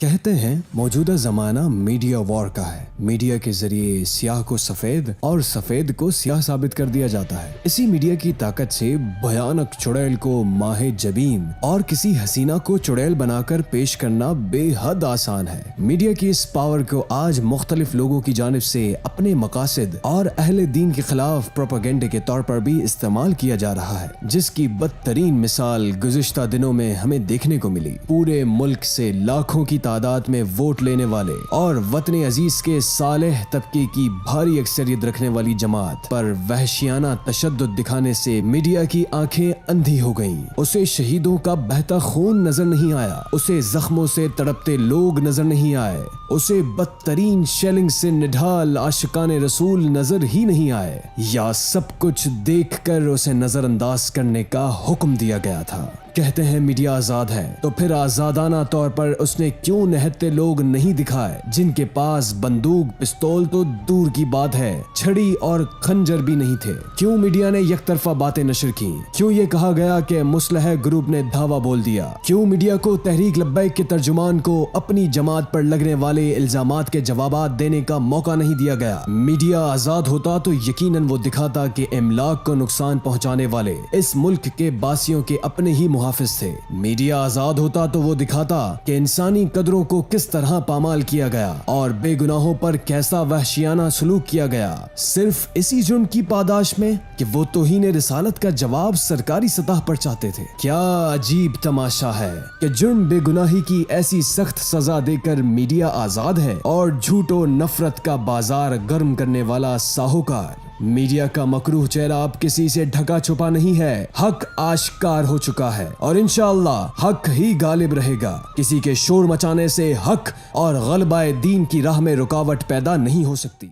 कहते हैं मौजूदा जमाना मीडिया वॉर का है। मीडिया के जरिए स्याह को सफेद और सफेद को स्याह साबित कर दिया जाता है। इसी मीडिया की ताकत से भयानक चुड़ैल को माहे जबीन और किसी हसीना को चुड़ैल बनाकर पेश करना बेहद आसान है। मीडिया की इस पावर को आज मुख्तलिफ लोगों की जानिब से अपने मकासद और अहले दीन के खिलाफ प्रोपेगेंडे के तौर पर भी इस्तेमाल किया जा रहा है, जिसकी बदतरीन मिसाल गुज़िश्ता दिनों में हमें देखने को मिली। पूरे मुल्क से लाखों की तादाद में वोट लेने वाले और वतन अजीज के सालेह तबके की भारी अक्सरियत रखने वाली जमात पर वहशियाना तशद्दुद दिखाने से मीडिया की आंखें अंधी हो गईं। उसे शहीदों का बहता खून नजर नहीं आया, उसे जख्मों से तड़पते लोग नजर नहीं आए, उसे बदतरीन शेलिंग से निढाल आशिकाने रसूल नजर ही नहीं आए, या सब कुछ देखकर उसे नजरअंदाज करने का हुक्म दिया गया था। कहते हैं मीडिया आजाद है, तो फिर आजादाना तौर पर उसने क्यों निहत्ते लोग नहीं दिखाए जिनके पास बंदूक पिस्तौल तो दूर की बात है, छड़ी और खंजर भी नहीं थे? क्यों मीडिया ने यकतरफा बातें नशर की? क्यों ये कहा गया कि मुस्लह ग्रुप ने धावा बोल दिया? क्यों मीडिया को तहरीक लब्बैक के तर्जुमान को अपनी जमात पर लगने वाले इल्जामात के जवाबात देने का मौका नहीं दिया गया? मीडिया आजाद होता तो यकीनन वो दिखाता कि इमलाक को नुकसान पहुंचाने वाले इस मुल्क के बासियों के अपने ही मुहाफिज थे। मीडिया आजाद होता तो वो दिखाता कि इंसानी कदरों को किस तरह पामाल किया गया और बेगुनाहों पर कैसा वहशियाना सलूक किया गया, सिर्फ इसी जुर्म की पादाश में कि वो तौहीन रिसालत का जवाब सरकारी सतह पर चाहते थे। क्या अजीब तमाशा है कि जुर्म बेगुनाही की ऐसी सख्त सजा देकर मीडिया आजाद है और झूठो नफरत का बाजार गर्म करने वाला साहूकार। मीडिया का मकरूह चेहरा अब किसी से ढका छुपा नहीं है, हक आश्कार हो चुका है और इंशाअल्लाह हक ही गालिब रहेगा। किसी के शोर मचाने से हक और गलबाए दीन की राह में रुकावट पैदा नहीं हो सकती।